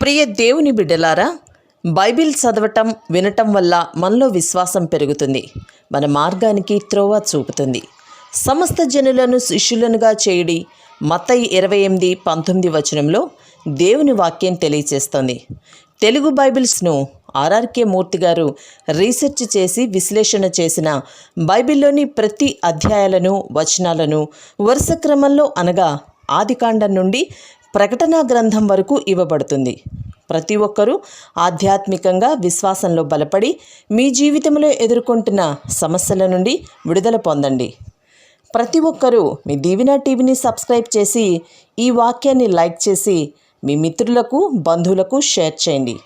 ప్రియ దేవుని బిడ్డలారా, బైబిల్ చదవటం వినటం వల్ల మనలో విశ్వాసం పెరుగుతుంది. మన మార్గానికి త్రోవ చూపుతుంది. సమస్త జనులను శిష్యులనుగా చేయుడి మత్తయి 28:19 వచనంలో దేవుని వాక్యం తెలియచేస్తోంది. తెలుగు బైబిల్స్ను ఆర్ఆర్కే మూర్తి గారు రీసెర్చ్ చేసి విశ్లేషణ చేసిన బైబిల్లోని ప్రతి అధ్యాయాలను వచనాలను వరుస క్రమంలో అనగా ఆదికాండం నుండి ప్రకటనా గ్రంథం వరకు ఇవ్వబడుతుంది. ప్రతి ఒక్కరూ ఆధ్యాత్మికంగా విశ్వాసంలో బలపడి మీ జీవితంలో ఎదుర్కొంటున్న సమస్యల నుండి విడుదల పొందండి. ప్రతి ఒక్కరూ మీ దీవెన టీవీని సబ్స్క్రైబ్ చేసి ఈ వాక్యాన్ని లైక్ చేసి మీ మిత్రులకు బంధువులకు షేర్ చేయండి.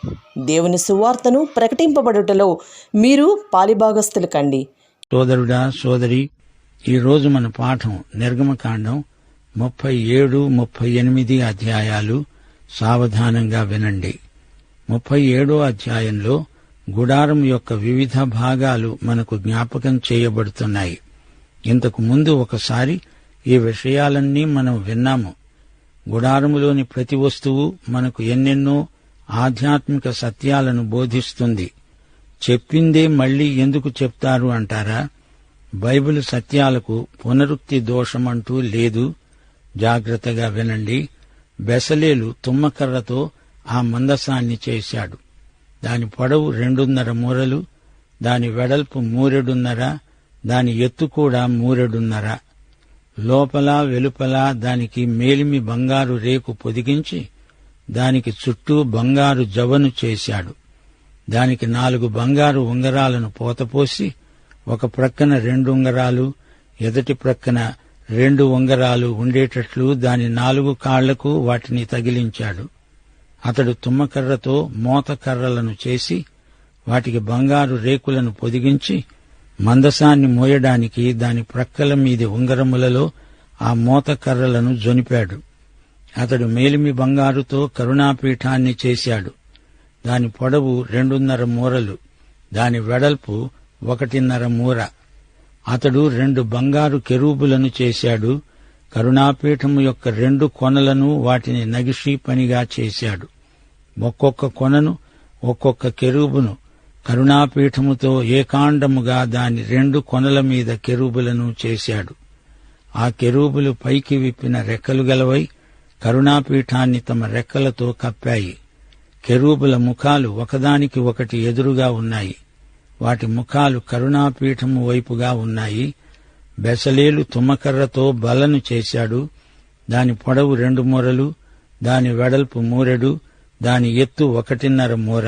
దేవుని సువార్తను ప్రకటింపబడుటలో మీరు పాలిభాగస్తులు కండి. సోదరుడా, సోదరి, ఈరోజు మన పాఠం నిర్గమకాండం 37, 38 అధ్యాయాలు. సావధానంగా వినండి. 37వ అధ్యాయంలో గుడారం యొక్క వివిధ భాగాలు మనకు జ్ఞాపకం చేయబడుతున్నాయి. ఇంతకు ముందు ఒకసారి ఈ విషయాలన్నీ మనం విన్నాము. గుడారములోని ప్రతి వస్తువు మనకు ఎన్నెన్నో ఆధ్యాత్మిక సత్యాలను బోధిస్తుంది. చెప్పిందే మళ్లీ ఎందుకు చెప్తారు అంటారా? బైబిల్ సత్యాలకు పునరుక్తి దోషమంటూ లేదు. జాగ్రత్తగా వినండి. బెసలేలు తుమ్మకర్రతో ఆ మందసాన్ని చేశాడు. దాని పొడవు 2.5 మూరలు, దాని వెడల్పు 3.5, దాని ఎత్తు కూడా 3.5. లోపల వెలుపల దానికి మేలిమి బంగారు రేకు పొదిగించి దానికి చుట్టూ బంగారు జవను చేశాడు. దానికి 4 బంగారు ఉంగరాలను పోతపోసి ఒక ప్రక్కన 2 ఉంగరాలు, ఎదటి ప్రక్కన 2 ఉంగరాలు ఉండేటట్లు దాని 4 కాళ్లకు వాటిని తగిలించాడు. అతడు తుమ్మకర్రతో మోతకర్రలను చేసి వాటికి బంగారు రేకులను పొదిగించి మందసాన్ని మోయడానికి దాని ప్రక్కల మీది ఉంగరములలో ఆ మోతకర్రలను జొనిపాడు. అతడు మేలిమి బంగారుతో కరుణాపీఠాన్ని చేశాడు. దాని పొడవు 2.5 మూరలు, దాని వెడల్పు 1.5 మూర. అతడు 2 బంగారు కెరూబులను చేశాడు. కరుణాపీఠము యొక్క 2 కొనలను వాటిని నగిషీ పనిగా చేశాడు. ఒక్కొక్క కొనను, ఒక్కొక్క కెరూబును కరుణాపీఠముతో ఏకాండముగా దాని 2 కొనల మీద కెరూబులను చేశాడు. ఆ కెరూబులు పైకి విప్పిన రెక్కలు గలవై కరుణాపీఠాన్ని తమ రెక్కలతో కప్పాయి. కెరూబుల ముఖాలు ఒకదానికి ఒకటి ఎదురుగా ఉన్నాయి. వాటి ముఖాలు కరుణాపీఠము వైపుగా ఉన్నాయి. బెసలేలు తుమ్మకర్రతో బల్లను చేశాడు. దాని పొడవు 2 మూరలు, దాని వెడల్పు 3, దాని ఎత్తు 1.5 మూర.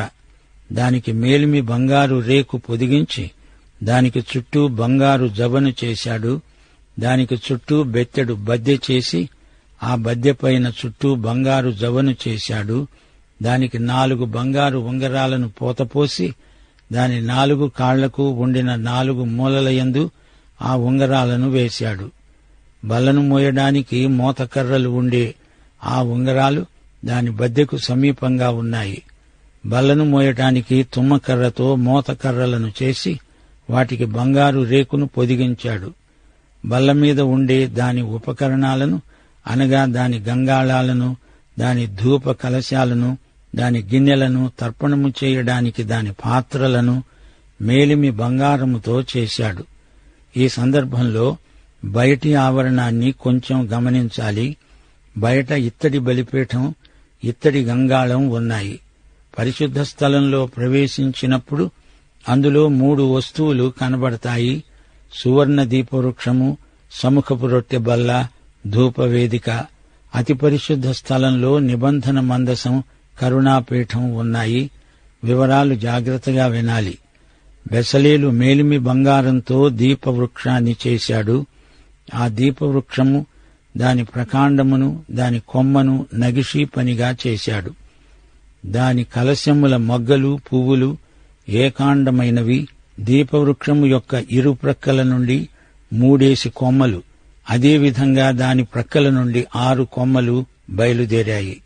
దానికి మేలిమి బంగారు రేకు పొదిగించి దానికి చుట్టూ బంగారు జబను చేశాడు. దానికి చుట్టూ బెత్తెడు బద్దె చేసి ఆ బద్దెపైన చుట్టూ బంగారు జబను చేశాడు. దానికి 4 బంగారు ఉంగరాలను పోతపోసి దాని 4 కాళ్లకు ఉండిన 4 మూలలయందు ఆ ఉంగరాలను వేశాడు. బల్లను మోయడానికి మోతకర్రలు ఉండే ఆ ఉంగరాలు దాని బద్దెకు సమీపంగా ఉన్నాయి. బల్లను మోయటానికి తుమ్మకర్రతో మోతకర్రలను చేసి వాటికి బంగారు రేకును పొదిగించాడు. బల్ల మీద ఉండే దాని ఉపకరణాలను అనగా దాని గంగాళాలను, దాని ధూప కలశాలను, దాని గిన్నెలను, తర్పణము చేయడానికి దాని పాత్రలను మేలిమి బంగారముతో చేశాడు. ఈ సందర్భంలో బయటి ఆవరణాన్ని కొంచెం గమనించాలి. బయట ఇత్తడి బలిపీఠం, ఇత్తడి గంగాళం ఉన్నాయి. పరిశుద్ధ స్థలంలో ప్రవేశించినప్పుడు అందులో 3 వస్తువులు కనబడతాయి: సువర్ణ దీపవృక్షము, సముఖపు రొట్టె బల్ల, ధూపవేదిక. అతి పరిశుద్ధ స్థలంలో నిబంధన మందసం, కరుణాపీఠం ఉన్నాయి. వివరాలు జాగ్రత్తగా వినాలి. బెసలేలు మేలిమి బంగారంతో దీపవృక్షాన్ని చేశాడు. ఆ దీపవృక్షము, దాని ప్రకాండమును, దాని కొమ్మను నగిషీ పనిగా చేశాడు. దాని కలశముల మొగ్గలు, పువ్వులు ఏకాండమైనవి. దీపవృక్షము యొక్క ఇరు ప్రక్కల నుండి 3 కొమ్మలు, అదేవిధంగా దాని ప్రక్కల నుండి 6 కొమ్మలు బయలుదేరాయి.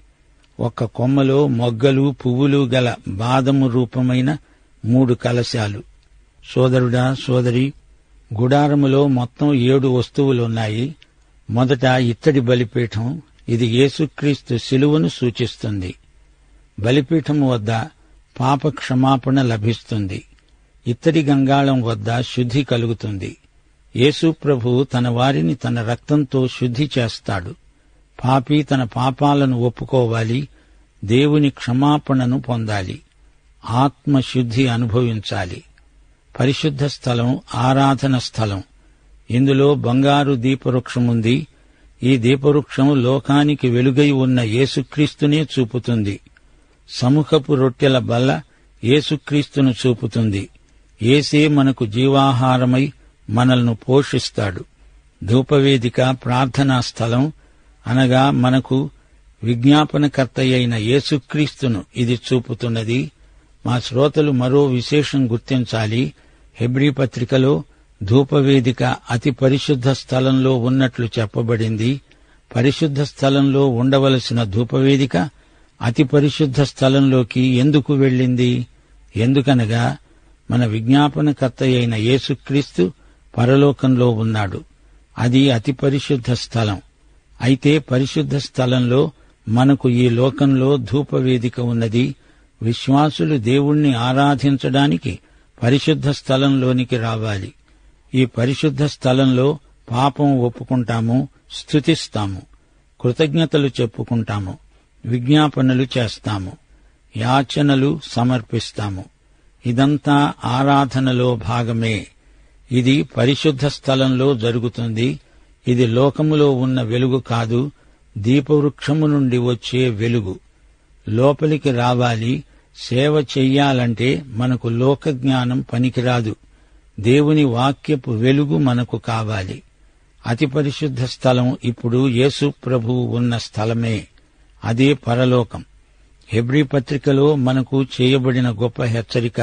ఒక్క కొమ్మలో మొగ్గలు, పువ్వులు గల బాదము రూపమైన 3 కలశాలు. సోదరుడా, సోదరి, గుడారములో మొత్తం 7 వస్తువులున్నాయి. మొదట ఇత్తడి బలిపీఠం. ఇది యేసుక్రీస్తు శిలువను సూచిస్తుంది. బలిపీఠము వద్ద పాప క్షమాపణ లభిస్తుంది. ఇత్తడి గంగాళం వద్ద శుద్ధి కలుగుతుంది. యేసు ప్రభు తన వారిని తన రక్తంతో శుద్ధి చేస్తాడు. పాపి తన పాపాలను ఒప్పుకోవాలి, దేవుని క్షమాపణను పొందాలి, ఆత్మశుద్ధి అనుభవించాలి. పరిశుద్ధ స్థలం ఆరాధన స్థలం. ఇందులో బంగారు దీపవృక్షముంది. ఈ దీపవృక్షం లోకానికి వెలుగై ఉన్న యేసుక్రీస్తునే చూపుతుంది. సముఖపు రొట్టెల బల్ల యేసుక్రీస్తును చూపుతుంది. యేసే మనకు జీవాహారమై మనల్ని పోషిస్తాడు. ధూపవేదిక ప్రార్థనా స్థలం, అనగా మనకు విజ్ఞాపనకర్తయైన యేసుక్రీస్తును ఇది చూపుతున్నది. మా శ్రోతలు మరో విశేషం గుర్తించాలి. హెబ్రీ పత్రికలో ధూపవేదిక అతి పరిశుద్ధ స్థలంలో ఉన్నట్లు చెప్పబడింది. పరిశుద్ధ స్థలంలో ఉండవలసిన ధూపవేదిక అతి పరిశుద్ధ స్థలంలోకి ఎందుకు వెళ్ళింది? ఎందుకనగా మన విజ్ఞాపనకర్తయైన యేసుక్రీస్తు పరలోకంలో ఉన్నాడు. అది అతి పరిశుద్ధ స్థలం. అయితే పరిశుద్ధ స్థలంలో మనకు ఈ లోకంలో ధూపవేదిక ఉన్నది. విశ్వాసులు దేవుణ్ణి ఆరాధించడానికి పరిశుద్ధ స్థలంలోనికి రావాలి. ఈ పరిశుద్ధ స్థలంలో పాపం ఒప్పుకుంటాము, స్తుతిస్తాము, కృతజ్ఞతలు చెప్పుకుంటాము, విజ్ఞాపనలు చేస్తాము, యాచనలు సమర్పిస్తాము. ఇదంతా ఆరాధనలో భాగమే. ఇది పరిశుద్ధ స్థలంలో జరుగుతుంది. ఇది లోకములో ఉన్న వెలుగు కాదు, దీపవృక్షము నుండి వచ్చే వెలుగు. లోపలికి రావాలి, సేవ చెయ్యాలంటే మనకు లోకజ్ఞానం పనికిరాదు. దేవుని వాక్యపు వెలుగు మనకు కావాలి. అతి పరిశుద్ధ స్థలం ఇప్పుడు యేసు ప్రభువు ఉన్న స్థలమే. అదే పరలోకం. హెబ్రీ పత్రికలో మనకు చేయబడిన గొప్ప హెచ్చరిక,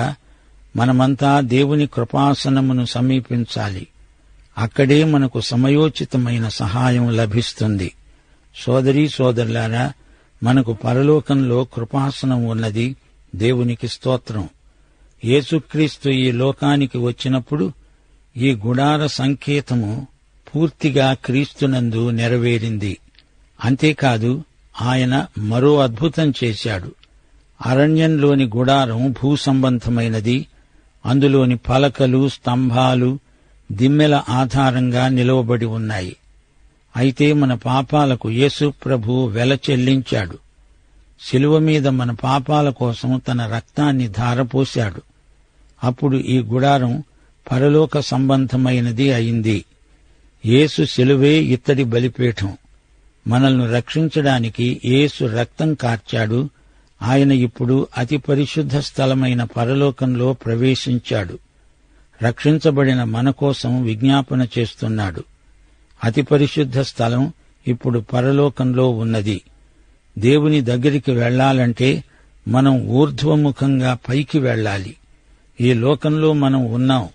మనమంతా దేవుని కృపాసనమును సమీపించాలి. అక్కడే మనకు సమయోచితమైన సహాయం లభిస్తుంది. సోదరీ సోదరులారా, మనకు పరలోకంలో కృపాసనం ఉన్నది. దేవునికి స్తోత్రం. యేసుక్రీస్తు ఈ లోకానికి వచ్చినప్పుడు ఈ గుడార సంకేతము పూర్తిగా క్రీస్తునందు నెరవేరింది. అంతేకాదు, ఆయన మరో అద్భుతం చేశాడు. అరణ్యంలోని గుడారం భూసంబంధమైనది. అందులోని పలకలు, స్తంభాలు దిమ్మెల ఆధారంగా నిలవబడి ఉన్నాయి. అయితే మన పాపాలకు యేసు ప్రభు వెల చెల్లించాడు. శిలువ మీద మన పాపాల కోసం తన రక్తాన్ని ధారపోశాడు. అప్పుడు ఈ గుడారం పరలోక సంబంధమైనది అయింది. యేసు శిలువే ఇత్తడి బలిపీఠం. మనల్ని రక్షించడానికి యేసు రక్తం కార్చాడు. ఆయన ఇప్పుడు అతి పరిశుద్ధ స్థలమైన పరలోకంలో ప్రవేశించాడు. రక్షించబడిన మన కోసం విజ్ఞాపన చేస్తున్నాడు. అతి పరిశుద్ధ స్థలం ఇప్పుడు పరలోకంలో ఉన్నది. దేవుని దగ్గరికి వెళ్లాలంటే మనం ఊర్ధ్వముఖంగా పైకి వెళ్ళాలి. ఈ లోకంలో మనం ఉన్నాం.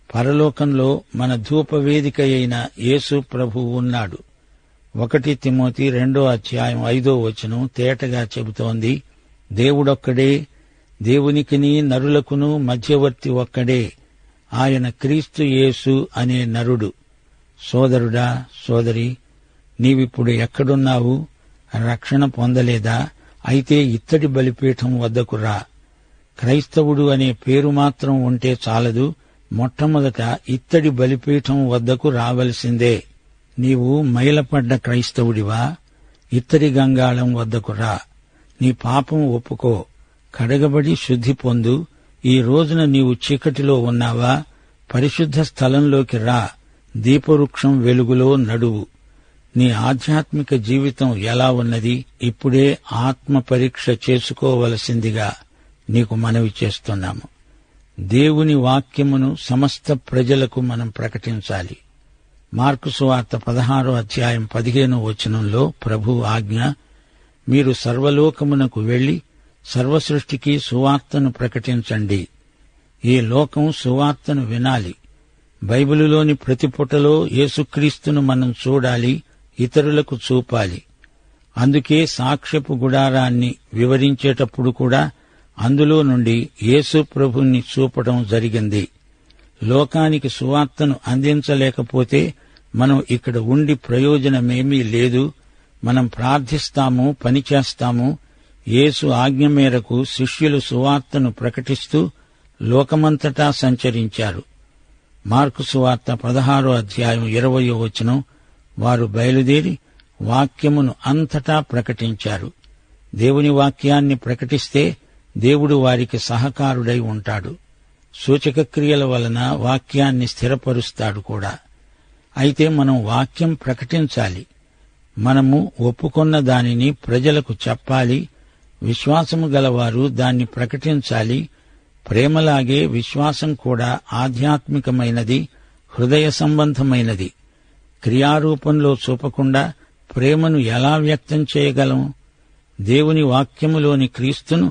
పరలోకంలో మన ధూపవేదిక అయిన యేసు ప్రభువు ఉన్నాడు. 1 తిమోతి 2:5 తేటగా చెబుతోంది, దేవుడొక్కడే, దేవునికిని నరులకును మధ్యవర్తి ఒక్కడే, ఆయన క్రీస్తు యేసు అనే నరుడు. సోదరుడా, సోదరి, నీవిప్పుడు ఎక్కడున్నావు? రక్షణ పొందలేదా? అయితే ఇత్తడి బలిపీఠం వద్దకు రా. క్రైస్తవుడు అనే పేరు మాత్రం ఉంటే చాలదు. మొట్టమొదట ఇత్తడి బలిపీఠం వద్దకు రావలసిందే. నీవు మైలపడ్డ క్రైస్తవుడివా? ఇత్తడి గంగాళం వద్దకు రా. నీ పాపం ఒప్పుకో, కడగబడి శుద్ధి పొందు. ఈ రోజున నీవు చీకటిలో ఉన్నావా? పరిశుద్ధ స్థలంలోకి రా. దీపవృక్షం వెలుగులో నడువు. నీ ఆధ్యాత్మిక జీవితం ఎలా ఉన్నది? ఇప్పుడే ఆత్మ పరీక్ష చేసుకోవలసిందిగా నీకు మనవి చేస్తున్నాము. దేవుని వాక్యమును సమస్త ప్రజలకు మనం ప్రకటించాలి. మార్కు సువార్త 16:15 ప్రభు ఆజ్ఞ, మీరు సర్వలోకమునకు వెళ్లి సర్వసృష్టికి సువార్తను ప్రకటించండి. ఈ లోకం సువార్తను వినాలి. బైబిలులోని ప్రతి పుటలో యేసుక్రీస్తును మనం చూడాలి, ఇతరులకు చూపాలి. అందుకే సాక్ష్యపు గుడారాన్ని వివరించేటప్పుడు కూడా అందులో నుండి యేసు ప్రభుని చూపడం జరిగింది. లోకానికి సువార్తను అందించలేకపోతే మనం ఇక్కడ ఉండి ప్రయోజనమేమీ లేదు. మనం ప్రార్థిస్తాము, పనిచేస్తాము, యేసు ఆజ్ఞ మేరకు శిష్యులు సువార్తను ప్రకటిస్తూ లోకమంతటా సంచరించారు. మార్కు సువార్త 16వ అధ్యాయం 20వ వచనం, వారు బయలుదేరి వాక్యమును అంతటా ప్రకటించారు. దేవుని వాక్యాన్ని ప్రకటిస్తే దేవుడు వారికి సహకారుడై ఉంటాడు. సూచక క్రియల వలన వాక్యాన్ని స్థిరపరుస్తాడు కూడా. అయితే మనం వాక్యం ప్రకటించాలి. మనము ఒప్పుకొన్న దానిని ప్రజలకు చెప్పాలి. విశ్వాసము గలవారు దాన్ని ప్రకటించాలి. ప్రేమలాగే విశ్వాసం కూడా ఆధ్యాత్మికమైనది, హృదయ సంబంధమైనది. క్రియారూపంలో చూపకుండా ప్రేమను ఎలా వ్యక్తం చేయగలం? దేవుని వాక్యములోని క్రీస్తును,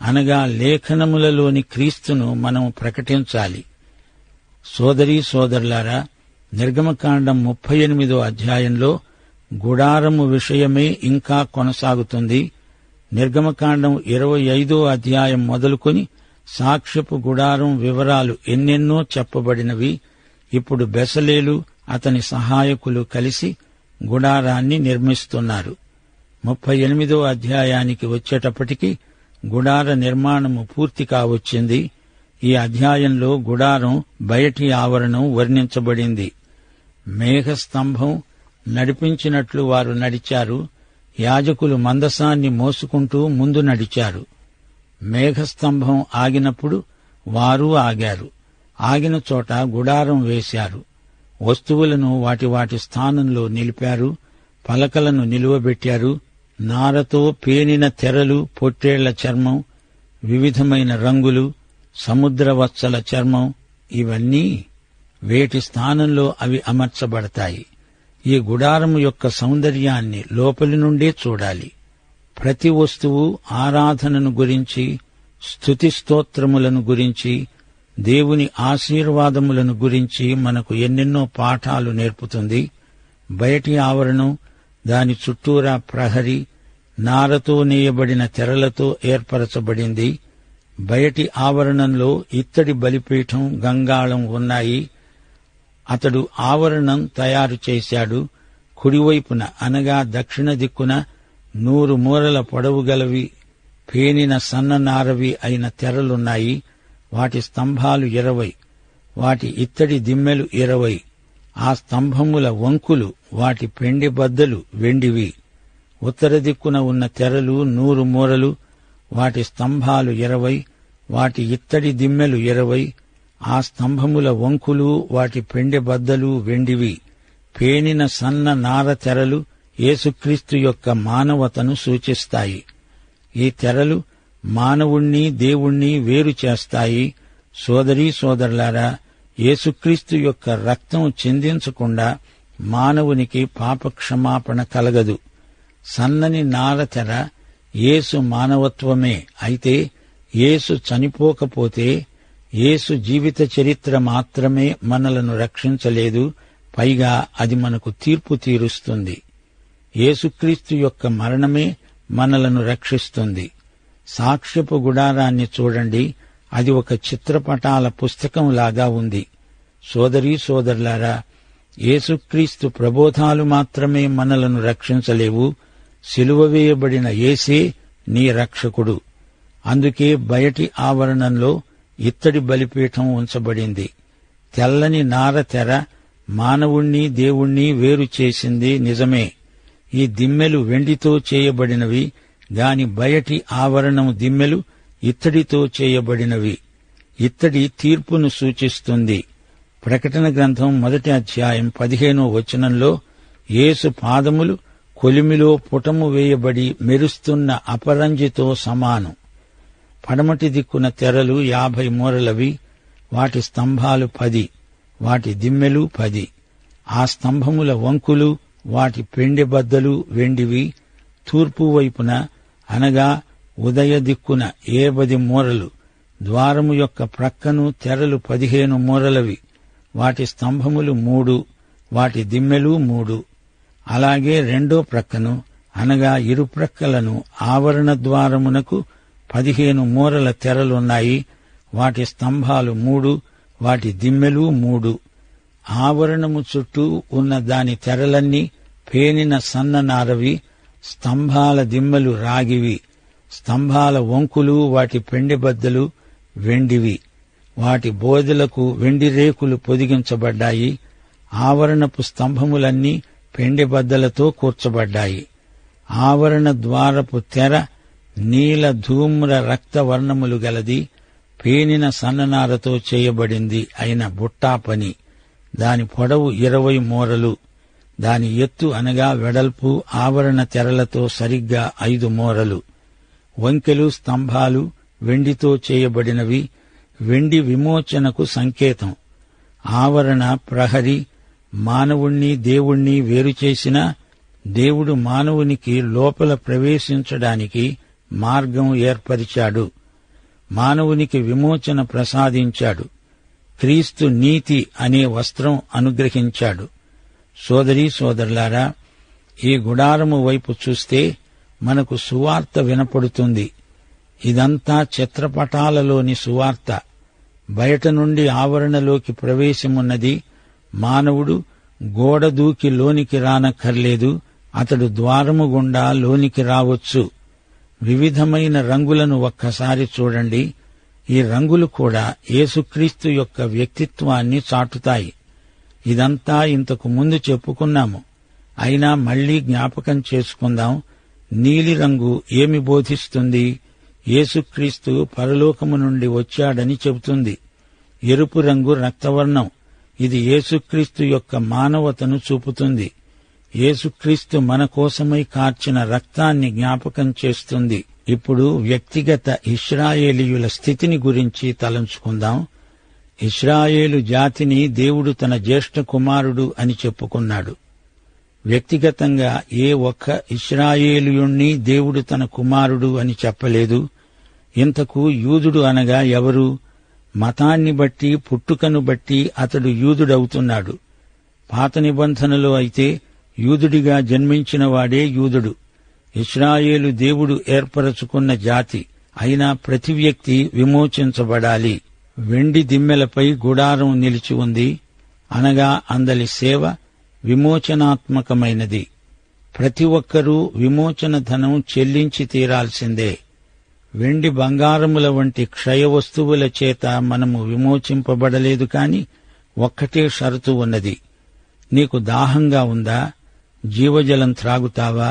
అనగా లేఖనములలోని క్రీస్తును మనం ప్రకటించాలి. సోదరీ సోదరులారా, నిర్గమకాండం 38వ అధ్యాయంలో గుడారము విషయమే ఇంకా కొనసాగుతుంది. నిర్గమకాండం 25వ అధ్యాయం మొదలుకొని సాక్ష్యపు గుడారం వివరాలు ఎన్నెన్నో చెప్పబడినవి. ఇప్పుడు బెసలేలు అతని సహాయకులు కలిసి గుడారాన్ని నిర్మిస్తున్నారు. 38వ అధ్యాయానికి వచ్చేటప్పటికి గుడార నిర్మాణము పూర్తి కావచ్చింది. ఈ అధ్యాయంలో గుడారం బయటి ఆవరణం వర్ణించబడింది. మేఘస్తంభం నడిపించినట్లు వారు నడిచారు. యాజకులు మందసాన్ని మోసుకుంటూ ముందు నడిచారు. మేఘస్తంభం ఆగినప్పుడు వారు ఆగారు. ఆగిన చోట గుడారం వేశారు. వస్తువులను వాటి వాటి స్థానంలో నిలిపారు. పలకలను నిలువబెట్టారు. నారతో పేనిన తెరలు, పొట్టేళ్ల చర్మం, వివిధమైన రంగులు, సముద్రవత్సల చర్మం, ఇవన్నీ వేటి స్థానంలో అవి అమర్చబడతాయి. ఈ గుడారము యొక్క సౌందర్యాన్ని లోపలి నుండే చూడాలి. ప్రతి వస్తువు ఆరాధనను గురించి, స్తుతి స్తోత్రములను గురించి, దేవుని ఆశీర్వాదములను గురించి మనకు ఎన్నెన్నో పాఠాలు నేర్పుతుంది. బయటి ఆవరణం, దాని చుట్టూరా ప్రహరీ, నారతో నేయబడిన తెరలతో ఏర్పరచబడింది. బయటి ఆవరణంలో ఇత్తడి బలిపీఠం, గంగాళం ఉన్నాయి. అతడు ఆవరణం తయారు చేశాడు. కుడివైపున, అనగా దక్షిణ దిక్కున 100 మూరల పొడవు గలవి, పేనిన సన్ననారవి అయిన తెరలున్నాయి. వాటి స్తంభాలు 20, వాటి ఇత్తడి దిమ్మెలు 20. ఆ స్తంభముల వంకులు, వాటి పెండె బద్దలు వెండివి. ఉత్తర దిక్కున ఉన్న తెరలు 100 మూరలు, వాటి స్తంభాలు 20, వాటి ఇత్తడి దిమ్మెలు 20. ఆ స్తంభముల వంకులు, వాటి పెండె బద్దలు వెండివి. పేనిన సన్న నార తెరలు యేసుక్రీస్తు యొక్క మానవతను సూచిస్తాయి. ఈ తెరలు మానవుణ్ణి, దేవుణ్ణి వేరు చేస్తాయి. సోదరీ సోదరులారా, యేసుక్రీస్తు యొక్క రక్తం చిందించకుండా మానవునికి పాపక్షమాపణ కలగదు. సన్నని నార తెర యేసు మానవత్వమే. అయితే యేసు చనిపోకపోతే, యేసు జీవిత చరిత్ర మాత్రమే మనలను రక్షించలేదు. పైగా అది మనకు తీర్పు తీరుస్తుంది. యేసుక్రీస్తు యొక్క మరణమే మనలను రక్షిస్తుంది. సాక్ష్యపు గుడారాన్ని చూడండి. అది ఒక చిత్రపటాల పుస్తకంలాగా ఉంది. సోదరీ సోదరులారా, యేసుక్రీస్తు ప్రబోధాలు మాత్రమే మనలను రక్షించలేవు. సిలువ వేయబడిన యేసే నీ రక్షకుడు. అందుకే బయటి ఆవరణంలో ఇత్తడి బలిపీఠం ఉంచబడింది. తెల్లని నార తెర మానవుణ్ణి, దేవుణ్ణి వేరు చేసింది నిజమే. ఈ దిమ్మెలు వెండితో చేయబడినవి, గాని బయటి ఆవరణం దిమ్మెలు ఇత్తడితో చేయబడినవి. ఇత్తడి తీర్పును సూచిస్తుంది. ప్రకటన గ్రంథం 1వ అధ్యాయం 15వ వచనంలో యేసు పాదములు కొలిమిలో పుటము వేయబడి మెరుస్తున్న అపరంజితో సమానం. పడమటి దిక్కున తెరలు 50 మూరలవి, వాటి స్తంభాలు 10, వాటి దిమ్మెలు 10. ఆ స్తంభముల వంకులు, వాటి పెండె బద్దలు వెండివి. తూర్పు వైపున, అనగా ఉదయ దిక్కున 70 మూరలు. ద్వారము యొక్క ప్రక్కను తెరలు 15 మూరలవి, వాటి స్తంభములు 3, వాటి దిమ్మెలు 3. అలాగే రెండో ప్రక్కను, అనగా ఇరుప్రక్కలను ఆవరణ ద్వారమునకు 15 మూరల తెరలున్నాయి. వాటి స్తంభాలు 3, వాటి దిమ్మెలు 3. ఆవరణము చుట్టూ ఉన్న దాని తెరలన్నీ పేనిన సన్న నారవి, స్తంభాల దిమ్మలు రాగివి. స్తంభాల వంకులు వాటి పెండెబద్దలు వెండివి. వాటి బోదెలకు వెండి రేకులు పొదిగించబడ్డాయి. ఆవరణపు స్తంభములన్నీ పెండెబద్దలతో కూర్చబడ్డాయి. ఆవరణ ద్వారపు తెర నీల ధూమ్ర రక్తవర్ణములు గలది, పేనిన సన్ననారతో చేయబడింది అయిన బుట్టా పని. దాని పొడవు 20 మూరలు. దాని ఎత్తు అనగా వెడల్పు ఆవరణ తెరలతో సరిగ్గా 5 మూరలు. వంకెలు స్తంభాలు వెండితో చేయబడినవి, వెండి విమోచనకు సంకేతం. ఆవరణ ప్రహరీ మానవుణ్ణి దేవుణ్ణి వేరుచేసినా దేవుడు మానవునికి లోపల ప్రవేశించడానికి మార్గం ఏర్పరిచాడు. మానవునికి విమోచన ప్రసాదించాడు. క్రీస్తు నీతి అనే వస్త్రం అనుగ్రహించాడు. సోదరీ సోదరులారా, ఈ గుడారము వైపు చూస్తే మనకు సువార్త వినపడుతుంది. ఇదంతా చిత్రపటాలలోని సువార్త. బయట నుండి ఆవరణలోకి ప్రవేశమున్నది. మానవుడు గోడ దూకి లోనికి రానక్కర్లేదు. అతడు ద్వారము గుండా లోనికి రావచ్చు. వివిధమైన రంగులను ఒక్కసారి చూడండి. ఈ రంగులు కూడా యేసుక్రీస్తు యొక్క వ్యక్తిత్వాన్ని చాటుతాయి. ఇదంతా ఇంతకు ముందు చెప్పుకున్నాము. అయినా మళ్లీ జ్ఞాపకం చేసుకుందాం. నీలిరంగు ఏమి బోధిస్తుంది? యేసుక్రీస్తు పరలోకము నుండి వచ్చాడని చెబుతుంది. ఎరుపు రంగు రక్తవర్ణం. ఇది యేసుక్రీస్తు యొక్క మానవతను చూపుతుంది. యేసుక్రీస్తు మన కోసమై కార్చిన రక్తాన్ని జ్ఞాపకం చేస్తుంది. ఇప్పుడు వ్యక్తిగత ఇశ్రాయేలీయుల స్థితిని గురించి తలంచుకుందాం. ఇశ్రాయేలు జాతిని దేవుడు తన జ్యేష్ఠ కుమారుడు అని చెప్పుకున్నాడు. వ్యక్తిగతంగా ఏ ఒక్క ఇశ్రాయేలీయుణ్ణి దేవుడు తన కుమారుడు అని చెప్పలేదు. ఇంతకు యూదుడు అనగా ఎవరు? మతాన్ని బట్టి పుట్టుకను బట్టి అతడు యూదుడవుతున్నాడు. పాత నిబంధనలో అయితే యూదుడిగా జన్మించిన వాడే యూదుడు. ఇశ్రాయేలు దేవుడు ఏర్పరచుకున్న జాతి. అయినా ప్రతి వ్యక్తి విమోచించబడాలి. వెండి దిమ్మెలపై గుడారం నిలిచి ఉంది, అనగా అందలి సేవ విమోచనాత్మకమైనది. ప్రతి ఒక్కరూ విమోచన ధనం చెల్లించి తీరాల్సిందే. వెండి బంగారముల వంటి క్షయ వస్తువుల చేత మనము విమోచింపబడలేదు. కాని ఒక్కటే షరతు ఉన్నది. నీకు దాహంగా ఉందా? జీవజలం త్రాగుతావా?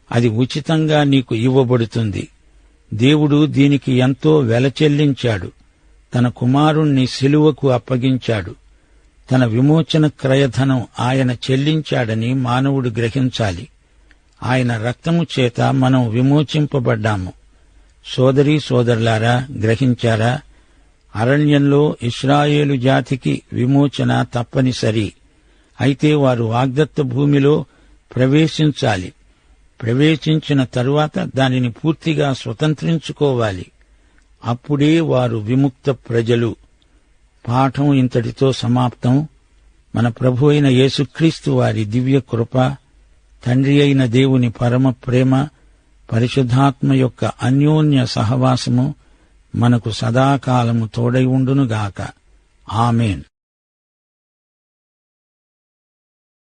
అది ఉచితంగా నీకు ఇవ్వబడుతుంది. దేవుడు దీనికి ఎంతో వెల చెల్లించాడు. తన కుమారుణ్ణి సిలువకు అప్పగించాడు. తన విమోచన క్రయధనం ఆయన చెల్లించాడని మానవుడు గ్రహించాలి. ఆయన రక్తము చేత మనం విమోచింపబడ్డాము. సోదరీ సోదరులారా, గ్రహించారా? అరణ్యంలో ఇశ్రాయేలు జాతికి విమోచన తప్పనిసరి. అయితే వారు వాగ్దత్త భూమిలో ప్రవేశించాలి. ప్రవేశించిన తరువాత దానిని పూర్తిగా స్వతంత్రించుకోవాలి. అప్పుడే వారు విముక్త ప్రజలు. పాఠం ఇంతటితో సమాప్తం. మన ప్రభు అయిన యేసుక్రీస్తు వారి దివ్య కృప, తండ్రి అయిన దేవుని పరమ ప్రేమ, పరిశుద్ధాత్మ యొక్క అన్యోన్య సహవాసము మనకు సదాకాలము తోడై ఉండునుగాక. ఆమేన్.